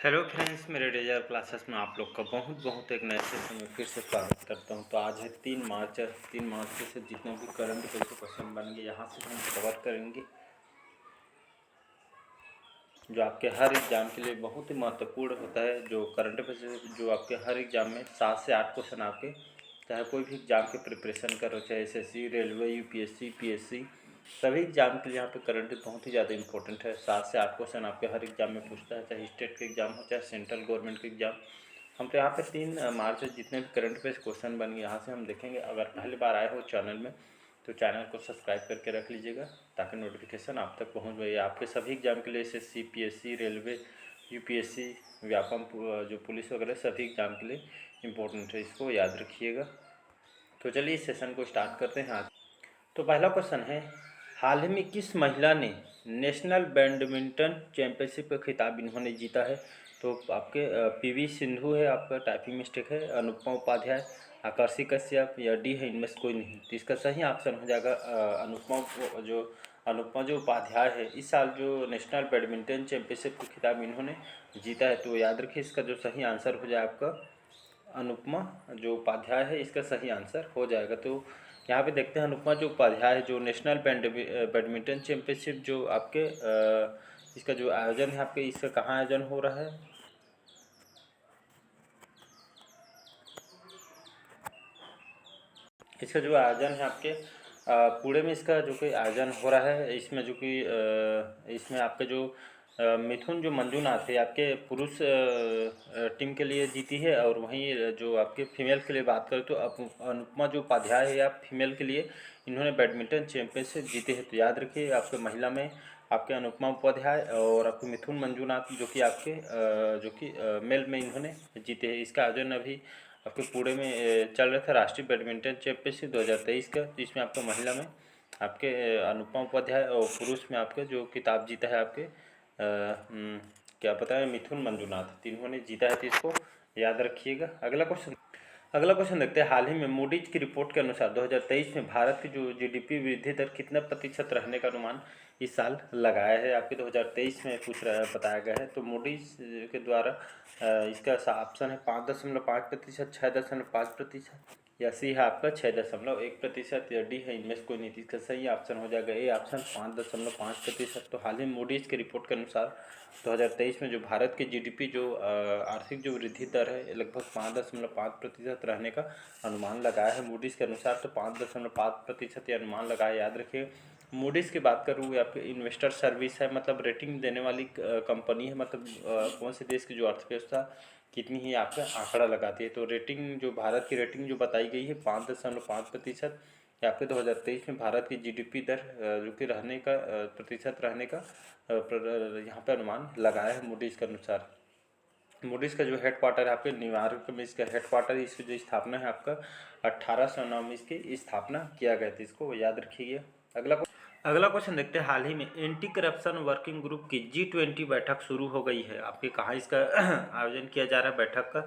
Hello friends, मेरे डेजर classes में आप लोग का बहुत एक नए सेशन में फिर से स्वागत करता हूं। तो आज है 3 मार्च। 3 मार्च से जितने भी करंट अफेयर के क्वेश्चन बनेंगे यहाँ से हम कवर करेंगे, जो आपके हर एग्ज़ाम के लिए बहुत ही महत्वपूर्ण होता है। जो करंट अफेयर जो आपके हर एग्ज़ाम में 7 से 8 क्वेश्चन आपके, चाहे कोई भी एग्ज़ाम के प्रिपरेशन करो, चाहे एसएससी, रेलवे, यूपीएससी, पीएससी, सभी एग्ज़ाम के लिए यहाँ पे करंट बहुत ही ज़्यादा इंपॉर्टेंट है। 7 से 8 क्वेश्चन आपके हर एग्ज़ाम में पूछता है, चाहे स्टेट के एग्ज़ाम हो, चाहे सेंट्रल गवर्नमेंट के एग्ज़ाम। हम तो यहाँ पे 3 मार्च से जितने भी करंट अफेयर्स क्वेश्चन बन गए यहाँ से हम देखेंगे। अगर पहली बार आए हो चैनल में तो चैनल को सब्सक्राइब करके रख लीजिएगा, ताकि नोटिफिकेशन आप तक पहुँच जाए। आपके सभी एग्जाम के लिए SSC, PSC, railway, UPSC, Vyapam, जो पुलिस वगैरह सभी एग्जाम के लिए इम्पोर्टेंट है, इसको याद रखिएगा। तो चलिए इस सेशन को स्टार्ट करते हैं आज। तो पहला क्वेश्चन है, हाल ही में किस महिला ने नेशनल बैडमिंटन चैंपियनशिप का खिताब इन्होंने जीता है? तो आपके पीवी सिंधु है, आपका टाइपिंग मिस्टेक है, अनुपमा उपाध्याय, आकर्षि कश्यप या डी है, इनमें से कोई नहीं। तो इसका सही ऑप्शन हो जाएगा अनुपमा जो उपाध्याय है। इस साल जो नेशनल बैडमिंटन चैंपियनशिप का खिताब इन्होंने जीता है। तो याद रखिए, इसका जो सही आंसर हो जाए आपका अनुपमा जो उपाध्याय है, इसका सही आंसर हो जाएगा। तो यहाँ पे देखते हैं, अनुपमा जो उपाध्याय है, जो नेशनल बैडमिंटन चैंपियनशिप जो आपके इसका जो आयोजन है आपके, इसका कहाँ आयोजन हो रहा है? इसका जो आयोजन है आपके पुणे में इसका जो कि आयोजन हो रहा है। इसमें जो कि इसमें आपके जो मिथुन जो मंजूनाथ है आपके पुरुष टीम के लिए जीती है, और वहीं जो आपके फीमेल के लिए बात करें तो अनुपमा जो उपाध्याय है, आप फीमेल के लिए इन्होंने बैडमिंटन चैंपियनशिप जीते हैं। तो याद रखिए, आपके महिला में आपके अनुपमा उपाध्याय और आपके मिथुन मंजूनाथ जो कि आपके मेल में इन्होंने जीते हैं। इसका आयोजन अभी आपके पुणे में चल रहा था, राष्ट्रीय बैडमिंटन चैंपियनशिप 2023 का। तो इसमें आपका महिला में आपके अनुपमा उपाध्याय और पुरुष में आपके जो खिताब जीता है आपके क्या पता है, मिथुन मंजूनाथ, तीनों ने जीता है। तो इसको याद रखिएगा। अगला क्वेश्चन देखते हैं, हाल ही में मूडीज की रिपोर्ट के अनुसार 2023 में भारत की जो जीडीपी वृद्धि दर कितना प्रतिशत रहने का अनुमान इस साल लगाया है? आपके 2023 में बताया गया है। तो मूडीज के द्वारा इसका ऑप्शन है 5.5%, 6.5%, या सी है आपका 6.1%, या डी है इनमें से कोई नहीं। इसका सही ऑप्शन हो जाएगा ए ऑप्शन 5.5%। तो हाल ही मूडीज की रिपोर्ट के अनुसार 2023 में जो भारत की जीडीपी जो आर्थिक जो वृद्धि दर है, लगभग 5.5% रहने का अनुमान लगाया है मूडीज़ के अनुसार। तो 5.5% ये अनुमान लगाया, याद रखिए। मूडीज़ की बात करूँ, आपके इन्वेस्टर सर्विस है, मतलब रेटिंग देने वाली कंपनी है, मतलब कौन से देश की जो अर्थव्यवस्था कितनी ही आपका आंकड़ा लगाती है। तो रेटिंग जो भारत की रेटिंग जो बताई गई है 5.5%, आपके 2023 में भारत की जीडीपी दर जो कि रहने का प्रतिशत रहने का यहाँ पे अनुमान लगाया है मूडीज़ के अनुसार। मूडीज़ का जो हेड क्वार्टर है आपके न्यूयॉर्क में, इसका हेड क्वार्टर, इसकी जो स्थापना है आपका 1809 में इसकी स्थापना किया गया था। इसको याद रखिए। अगला क्वेश्चन देखते हैं, हाल ही में एंटी करप्शन वर्किंग ग्रुप की G20 बैठक शुरू हो गई है। आपके कहाँ इसका आयोजन किया जा रहा है बैठक का?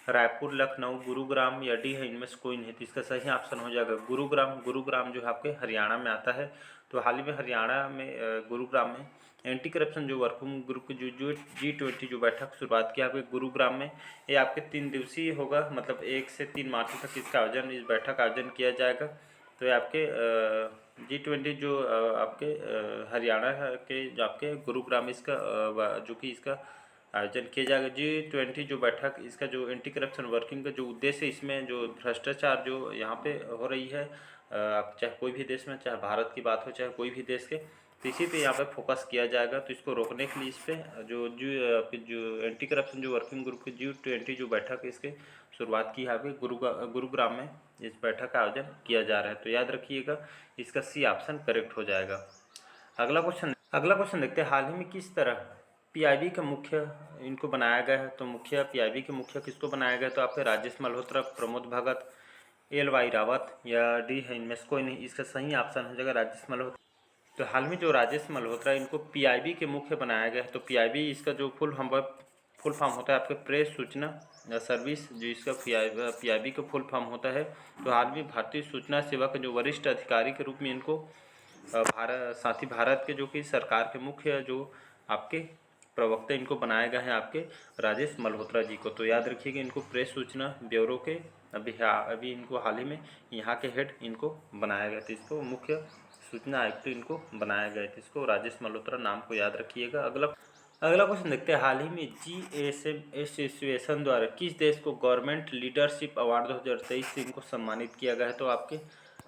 रायपुर, लखनऊ, गुरुग्राम या डी है, इनमें से कोई नहीं। तो इसका सही ऑप्शन हो जाएगा गुरुग्राम जो है आपके हरियाणा में आता है। तो हाल ही में हरियाणा में गुरुग्राम में एंटी करप्शन जो वर्किंग ग्रुप की जो G20 जो बैठक शुरुआत किया आपके गुरुग्राम में, ये आपके 3 दिवसीय होगा, मतलब 1 से 3 मार्च तक इसका आयोजन, इस बैठक का आयोजन किया जाएगा। तो ये आपके G20 जो आपके हरियाणा के जो आपके गुरुग्राम इसका जो कि इसका आयोजन किया जाएगा। G20 जो बैठक, इसका जो एंटी करप्शन वर्किंग का जो उद्देश्य, इसमें जो भ्रष्टाचार जो यहाँ पे हो रही है, आप चाहे कोई भी देश में, चाहे भारत की बात हो चाहे कोई भी देश के, तो इसी पे यहाँ पे फोकस किया जाएगा। तो इसको रोकने के लिए इस पर जो एंटी करप्शन जो वर्किंग ग्रुप की G20 जो बैठक, इसके शुरुआत की है अभी गुरुग्राम में, इस बैठक का आयोजन किया जा रहा है। तो याद रखिएगा, इसका सी ऑप्शन करेक्ट हो जाएगा। अगला क्वेश्चन देखते हैं, हाल ही में किस तरह पीआईबी का मुख्य इनको बनाया गया है? तो पीआईबी के मुख्य किसको बनाया गया? तो आपके राजेश मल्होत्रा, प्रमोद भगत, एल वाई रावत या डी है, इनमें से कोई नहीं। इसका सही ऑप्शन हो जाएगा राजेश मल्होत्रा। तो हाल में जो राजेश मल्होत्रा, इनको पीआईबी के मुख्य बनाया गया है। तो पीआईबी इसका जो फुल फॉर्म होता है आपके प्रेस सूचना सर्विस, जो इसका पीआईबी का फुल फॉर्म होता है। तो हाल में भारतीय सूचना सेवा के जो वरिष्ठ अधिकारी के रूप में इनको साथ ही भारत के जो कि सरकार के मुख्य जो आपके प्रवक्ता इनको बनाया गया है आपके राजेश मल्होत्रा जी को। तो याद रखिएगा, इनको प्रेस सूचना ब्यूरो के अभी इनको हाल ही में यहाँ के हेड इनको बनाया गया था, इसको मुख्य सूचना आयुक्त इनको बनाया गया था, इसको राजेश मल्होत्रा नाम को याद रखिएगा। अगला क्वेश्चन देखते हैं, हाल ही में GSM एसोसिएशन द्वारा किस देश को गवर्नमेंट लीडरशिप अवार्ड 2023 से इनको सम्मानित किया गया है? तो आपके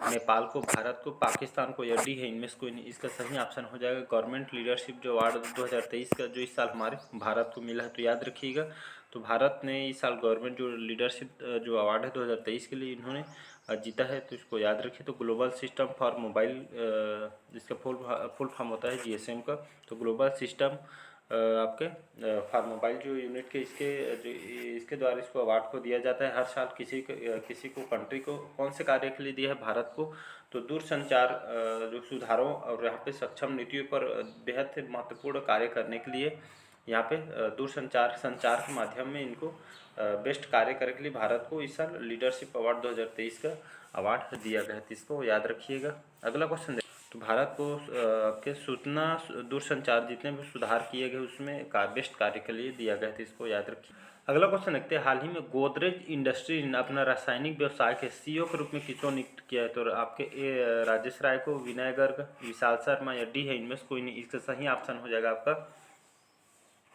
नेपाल को, भारत को, पाकिस्तान को या डी है इनमें से कोई नहीं। इसका सही ऑप्शन हो जाएगा गवर्नमेंट लीडरशिप जो अवार्ड 2023 का जो इस साल हमारे भारत को मिला है। तो याद रखिएगा, तो भारत ने इस साल गवर्नमेंट जो लीडरशिप जो अवार्ड है 2023 के लिए इन्होंने जीता है, तो इसको याद रखिए। तो ग्लोबल सिस्टम फॉर मोबाइल, इसका फुल फॉर्म होता है GSM का। तो ग्लोबल सिस्टम आपके फॉर मोबाइल जो यूनिट के इसके द्वारा इसको अवार्ड को दिया जाता है हर साल। किसी को कंट्री को कौन से कार्य के लिए दिया है? भारत को। तो दूरसंचार जो सुधारों और यहाँ पे सक्षम नीतियों पर बेहद महत्वपूर्ण कार्य करने के लिए यहाँ पे संचार के माध्यम में इनको बेस्ट कार्य करने के लिए भारत को इस साल लीडरशिप अवार्ड 2023 का अवार्ड दिया गया है, इसको याद रखिएगा। अगला क्वेश्चन, तो भारत को आपके सूचना दूरसंचार जितने भी सुधार किए गए उसमें बेस्ट कार्य के लिए दिया गया था, इसको याद रखिए। अगला क्वेश्चन देखते हैं, हाल ही में गोदरेज इंडस्ट्री ने अपना रासायनिक व्यवसाय के CEO के रूप में किसको नियुक्त किया है? तो आपके राजेश राय को, विनय गर्ग, विशाल शर्मा या डी है इनमें से कोई नहीं। इसका सही ऑप्शन हो जाएगा आपका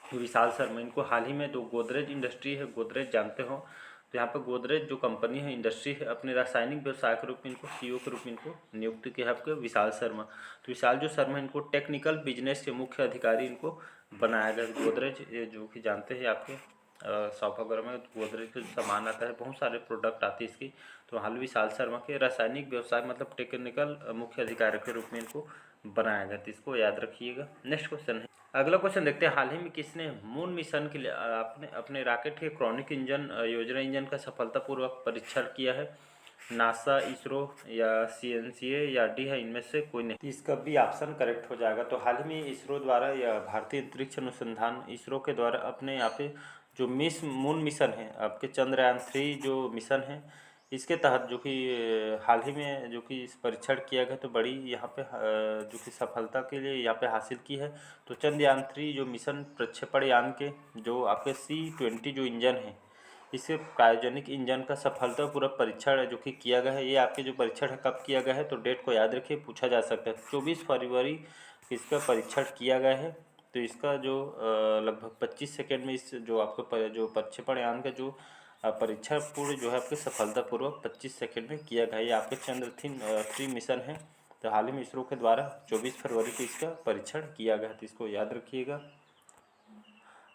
विशाल शर्मा। इनको हाल ही में, तो गोदरेज इंडस्ट्री है, गोदरेज जानते हो, तो यहाँ पर गोदरेज जो कंपनी है, इंडस्ट्री है, अपने रासायनिक व्यवसाय के रूप में इनको CEO के रूप में इनको नियुक्त किया है आपके विशाल शर्मा। तो विशाल जो शर्मा इनको टेक्निकल बिजनेस के मुख्य अधिकारी इनको बनाया गया। गोदरेज जो कि जानते हैं आपके शॉप वगैरह में गोदरेज का सामान आता है, बहुत सारे प्रोडक्ट आते हैं इसकी। तो हाल विशाल शर्मा के रासायनिक व्यवसाय मतलब टेक्निकल मुख्य अधिकारी के रूप में इनको बनाया गया, तो इसको याद रखिएगा। नेक्स्ट क्वेश्चन है, अगला क्वेश्चन देखते हैं, हाल ही में किसने मून मिशन के लिए अपने रॉकेट के क्रॉनिक इंजन योजना इंजन का सफलतापूर्वक परीक्षण किया है? नासा, इसरो या CNCA या डी है इनमें से कोई नहीं। तो इसका भी ऑप्शन करेक्ट हो जाएगा। तो हाल ही में इसरो द्वारा या भारतीय अंतरिक्ष अनुसंधान इसरो के द्वारा अपने यहाँ पे जो मून मिशन है आपके चंद्रयान 3 जो मिशन है, इसके तहत जो कि हाल ही में जो कि इस परीक्षण किया गया, तो बड़ी यहाँ पे जो कि सफलता के लिए यहाँ पे हासिल की है। तो चंद्रयान 3 जो मिशन प्रक्षेपण यान के जो आपके C-20 जो इंजन है, इसके क्रायोजेनिक इंजन का सफलतापूर्वक परीक्षण जो कि किया गया है। ये आपके जो परीक्षण है कब किया गया है? तो डेट को याद रखिए, पूछा जा सकता है। 24 फरवरी इसका परीक्षण किया गया है। तो इसका जो लगभग 25 सेकेंड में इस जो आपका जो प्रक्षेपण यान का जो परीक्षण पूर्ण जो है आपके सफलतापूर्वक 25 सेकेंड में किया गया है। ये आपके चंद्र 3 मिशन है। तो हाल ही में इसरो के द्वारा 24 फरवरी को इसका परीक्षण किया गया, तो इसको याद रखिएगा।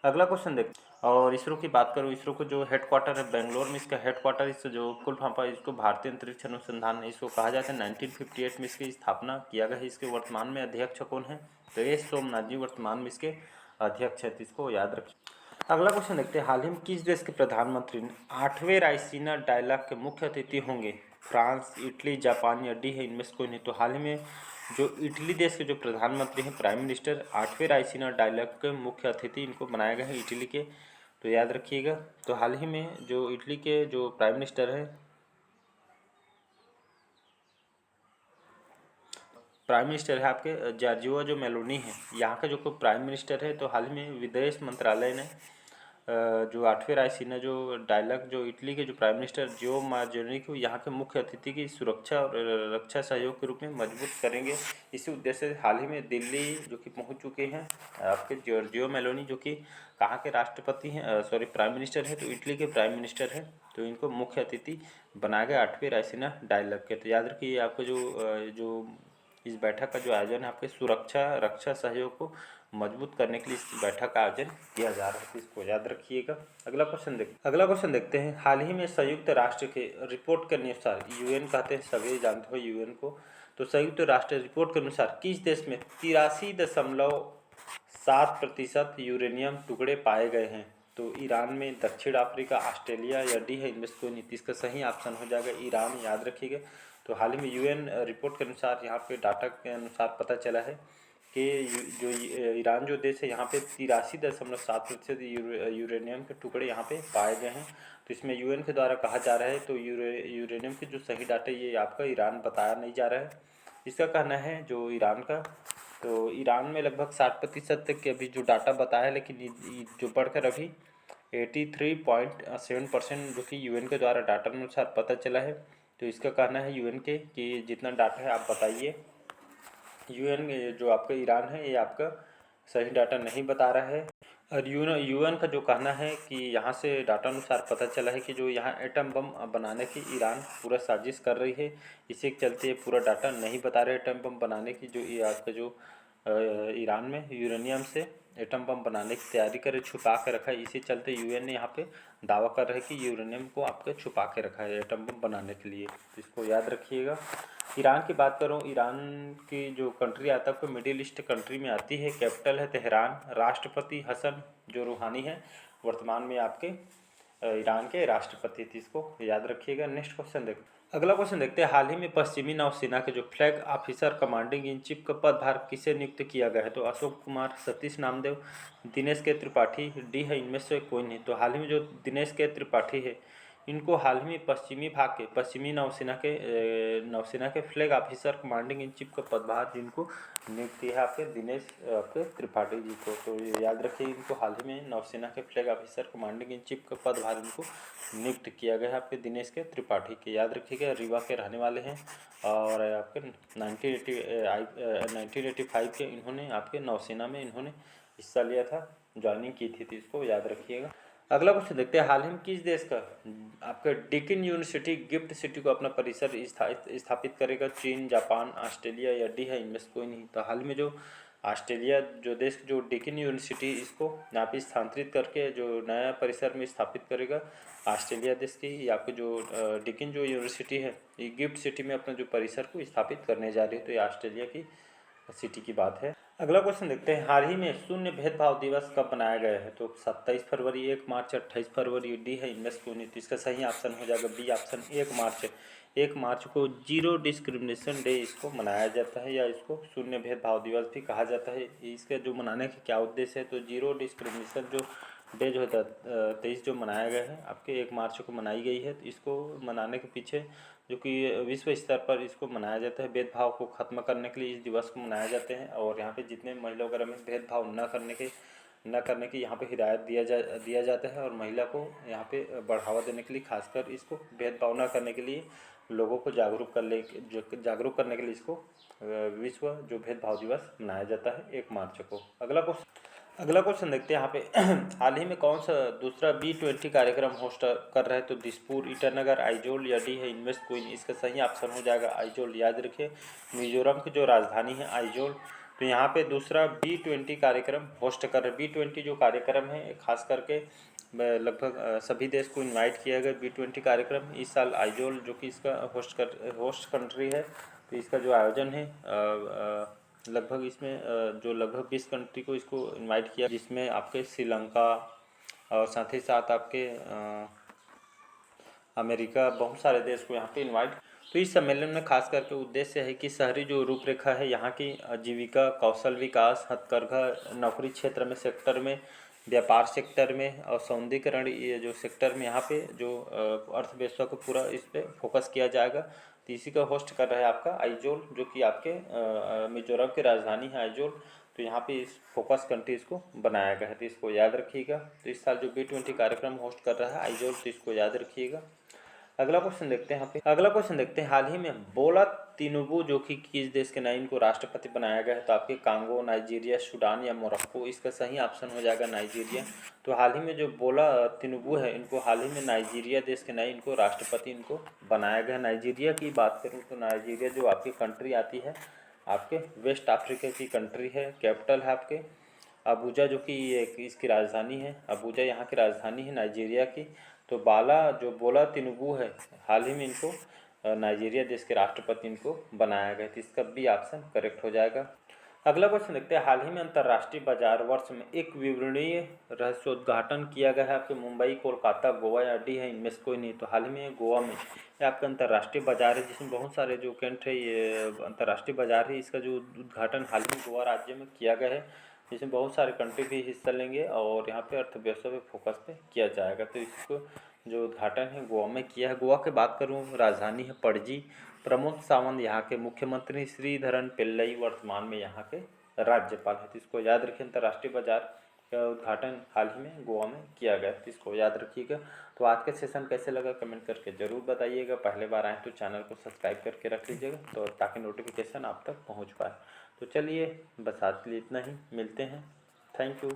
अगला क्वेश्चन देखते हैं, और इसरो की बात करूँ, इसरो को जो हेडक्वार्टर है बेंगलोर में, इसका हेडक्वार्टर इस जो फुल फॉर्म पर इसको भारतीय अंतरिक्ष अनुसंधान इसको कहा जाता है। 1958 में इसकी स्थापना किया गया है। इसके वर्तमान में अध्यक्ष कौन है? तो एस सोमनाथ जी वर्तमान में इसके अध्यक्ष है, तो इसको याद रखिए। अगला क्वेश्चन देखते हैं, हाल ही में किस देश के प्रधानमंत्री ने 8वें रायसीना डायलॉग के मुख्य अतिथि होंगे? फ्रांस, इटली, जापान या डी है इनमें से कोई नहीं। तो हाल ही में जो इटली देश के जो प्रधानमंत्री हैं, प्राइम मिनिस्टर, 8वें रायसीना डायलॉग के मुख्य अतिथि इनको बनाया गया है इटली के, तो याद रखिएगा। तो हाल ही में जो इटली के जो प्राइम मिनिस्टर हैं, आपके जॉर्जियो जो मेलोनी है, यहाँ का जो प्राइम मिनिस्टर है। तो हाल ही में विदेश मंत्रालय ने जो 8वें रायसीना जो डायलॉग जो इटली के जो प्राइम मिनिस्टर जियो मार्जोनी को यहाँ के मुख्य अतिथि की सुरक्षा और रक्षा सहयोग के रूप में मजबूत करेंगे। इसी उद्देश्य से हाल ही में दिल्ली जो कि पहुँच चुके हैं आपके जॉर्जियो मेलोनी, जो कि कहाँ के राष्ट्रपति हैं, सॉरी प्राइम मिनिस्टर है, तो इटली के प्राइम मिनिस्टर हैं। तो इनको मुख्य अतिथि बनाया गया 8वें रायसीना डायलॉग के। तो याद रखिए आपको जो इस बैठक का जो आयोजन है आपके सुरक्षा रक्षा सहयोग को मजबूत करने के लिए इस बैठक का आयोजन किया जा रहा है, इसको याद रखिएगा। अगला क्वेश्चन देखते हैं, हाल ही में संयुक्त राष्ट्र के रिपोर्ट के अनुसार, UN कहते हैं, सभी जानते हो UN को, तो संयुक्त राष्ट्र रिपोर्ट के अनुसार किस देश में 83.7% यूरेनियम टुकड़े पाए गए हैं? तो ईरान में, दक्षिण अफ्रीका, ऑस्ट्रेलिया या डी है इनमें से कोई नहीं। इसका सही ऑप्शन हो जाएगा ईरान, याद रखिएगा। तो हाल ही में UN रिपोर्ट के अनुसार यहाँ पे डाटा के अनुसार पता चला है कि जो ईरान जो देश है यहाँ पे 83.7% यूरेनियम के टुकड़े यहाँ पे पाए गए हैं। तो इसमें UN के द्वारा कहा जा रहा है, तो यूरेनियम के जो सही डाटा ये आपका ईरान बताया नहीं जा रहा है। इसका कहना है जो ईरान का तो ईरान में लगभग 60% तक के अभी जो डाटा बताया है, लेकिन ये जो बढ़कर अभी 83.7% जो कि यूएन के द्वारा डाटा अनुसार पता चला है। तो इसका कहना है यूएन के कि जितना डाटा है आप बताइए। यूएन जो आपका ईरान है ये आपका सही डाटा नहीं बता रहा है। और यूएन का जो कहना है कि यहाँ से डाटा अनुसार पता चला है कि जो यहाँ एटम बम बनाने की ईरान पूरा साजिश कर रही है। इसी के चलते ये पूरा डाटा नहीं बता रहे एटम बम बनाने की, जो ये आपका जो ईरान में यूरेनियम से एटम बम बनाने की तैयारी करे, छुपा के रखा है। इसी चलते यूएन ने यहाँ पे दावा कर रहा है कि यूरेनियम को आपके छुपा के रखा है एटम बम बनाने के लिए। तो इसको याद रखिएगा। ईरान की बात करूँ, ईरान की जो कंट्री आता है आपको मिडिल ईस्ट कंट्री में आती है। कैपिटल है तेहरान। राष्ट्रपति हसन जो रूहानी है वर्तमान में आपके ईरान के राष्ट्रपति थे। इसको याद रखिएगा। नेक्स्ट क्वेश्चन देखते अगला क्वेश्चन देखते हैं। हाल ही में पश्चिमी नौसेना के जो flag officer commanding in chief का पदभार किसे नियुक्त किया गया है? तो अशोक कुमार, सतीश नामदेव, दिनेश के त्रिपाठी, डी है इनमें से कोई नहीं। तो हाल ही में जो दिनेश के त्रिपाठी है इनको हाल ही में पश्चिमी भाग के पश्चिमी नौसेना के flag officer commanding in chief का पदभार जिनको नियुक्त किया है आपके दिनेश आपके त्रिपाठी जी को। तो याद रखिए इनको हाल ही में नौसेना के flag officer commanding in chief का पदभार इनको नियुक्त किया गया है आपके दिनेश के त्रिपाठी के। याद रखिएगा रीवा के रहने वाले हैं और आपके 1985 के इन्होंने आपके नौसेना में इन्होंने हिस्सा लिया था, ज्वाइनिंग की थी। तो इसको याद रखिएगा। अगला क्वेश्चन देखते हैं। हाल ही में किस देश का आपका डेक्कन यूनिवर्सिटी गिफ्ट सिटी को अपना परिसर स्थापित करेगा? चीन, जापान, ऑस्ट्रेलिया या डी है इनमें से कोई नहीं। तो हाल में जो ऑस्ट्रेलिया जो देश जो डेक्कन यूनिवर्सिटी इसको यहाँ पे स्थानांतरित करके जो नया परिसर में स्थापित करेगा ऑस्ट्रेलिया देश की, आपके जो डेक्कन जो यूनिवर्सिटी है ये गिफ्ट सिटी में अपना जो परिसर को स्थापित करने जा रही है। तो ये ऑस्ट्रेलिया की सिटी की बात है। अगला क्वेश्चन देखते हैं। हाल ही में शून्य भेदभाव दिवस कब मनाया गया है? तो 27 फरवरी, 1 मार्च, 28 फरवरी, डी है इनमें से कोई नहीं। तो इसका सही ऑप्शन हो जाएगा बी ऑप्शन 1 मार्च। 1 मार्च को जीरो डिस्क्रिमिनेशन डे इसको मनाया जाता है या इसको शून्य भेदभाव दिवस भी कहा जाता है। इसका जो मनाने का क्या उद्देश्य है? तो जीरो डिस्क्रिमिनेशन जो डे जो है 23 जो मनाया गया है आपके 1 मार्च को मनाई गई है। तो इसको मनाने के पीछे जो कि विश्व स्तर पर इसको मनाया जाता है, भेदभाव को ख़त्म करने के लिए इस दिवस को मनाया जाते हैं। और यहाँ पे जितने महिला वगैरह में भेदभाव न करने की यहाँ पे हिदायत दिया जाता है। और महिला को यहाँ पे बढ़ावा देने के लिए खासकर इसको भेदभाव न करने के लिए लोगों को जागरूक करने के लिए इसको विश्व जो भेदभाव दिवस मनाया जाता है 1 मार्च को। अगला क्वेश्चन देखते हैं यहाँ पे। हाल ही में कौन सा दूसरा B20 कार्यक्रम होस्ट कर रहा है? तो दिसपुर, ईटानगर, आइजोल या डी है इनमें से कोई नहीं। इसका सही ऑप्शन हो जाएगा आइजोल। याद रखिए मिजोरम की जो राजधानी है आइजोल। तो यहाँ पे दूसरा B20 कार्यक्रम होस्ट कर रहे हैं। B20 जो कार्यक्रम है खास करके लगभग सभी देश को इन्वाइट किया गया B20 कार्यक्रम। इस साल आइजोल जो कि इसका होस्ट कंट्री है, तो इसका जो आयोजन है लगभग इसमें जो लगभग 20 कंट्री को इसको इनवाइट किया, जिसमें आपके श्रीलंका और साथ ही साथ आपके अमेरिका, बहुत सारे देश को यहाँ पे इनवाइट। तो इस सम्मेलन में खास करके उद्देश्य है कि शहरी जो रूपरेखा है यहाँ की आजीविका, कौशल विकास, हथकरघा, नौकरी क्षेत्र में सेक्टर में, व्यापार सेक्टर में और सौंदर्यीकरण ये जो सेक्टर में यहाँ पे जो अर्थव्यवस्था को पूरा इस पर फोकस किया जाएगा। तो इसी का होस्ट कर रहा है आपका आइजोल, जो कि आपके मिजोरम की राजधानी है आइजोल। तो यहाँ पे इस फोकस कंट्रीज को बनाया गया है, तो इसको याद रखिएगा। तो इस साल जो B20 कार्यक्रम होस्ट कर रहा है आइजोल, तो इसको याद रखिएगा। अगला क्वेश्चन देखते हैं यहाँ पे। अगला क्वेश्चन देखते हैं। हाल ही में बोला तिनुबू जो कि किस देश के नए इनको राष्ट्रपति बनाया गया है? तो आपके कांगो, नाइजीरिया, सूडान या मोरक्को। इसका सही ऑप्शन हो जाएगा नाइजीरिया। तो हाल ही में जो बोला तिनुबू है इनको हाल ही में नाइजीरिया देश के नए इनको राष्ट्रपति इनको बनाया गया। नाइजीरिया की बात करूँ तो नाइजीरिया जो आपकी कंट्री आती है आपके वेस्ट अफ्रीका की कंट्री है। कैपिटल है आपके अबूजा, जो कि इसकी राजधानी है। अबूजा यहाँ की राजधानी है नाइजीरिया की। तो बोला तिनुबू है हाल ही में इनको नाइजीरिया देश के राष्ट्रपति इनको बनाया गया। तो इसका बी ऑप्शन करेक्ट हो जाएगा। अगला क्वेश्चन देखते हैं। हाल ही में अंतर्राष्ट्रीय बाजार वर्ष में एक विवरणीय रहस्योद्घाटन किया गया है आपके मुंबई, कोलकाता, गोवा या डी है इनमें से कोई नहीं। तो हाल ही में गोवा में ये आपका अंतर्राष्ट्रीय बाजार है जिसमें बहुत सारे जो कैंट है ये अंतर्राष्ट्रीय बाजार है। इसका जो उद्घाटन हाल ही में गोवा राज्य में किया गया है, जिसमें बहुत सारे कंट्री भी हिस्सा लेंगे और यहाँ पे अर्थव्यवस्था पे फोकस पे किया जाएगा। तो इसको जो उद्घाटन है गोवा में किया है। गोवा की बात करूँ राजधानी है पणजी। प्रमोद सावंत यहाँ के मुख्यमंत्री, श्रीधरन पिल्लई वर्तमान में यहाँ के राज्यपाल है। तो इसको याद रखिए। अंतर्राष्ट्रीय बाजार का उद्घाटन हाल ही में गोवा में किया गया, तो इसको याद रखिएगा। तो आज का सेशन कैसे लगा कमेंट करके ज़रूर बताइएगा। पहले बार आए तो चैनल को सब्सक्राइब करके रख लीजिएगा, तो ताकि नोटिफिकेशन आप तक पहुँच पाए। तो चलिए बस आज के लिए इतना ही, मिलते हैं। Thank you.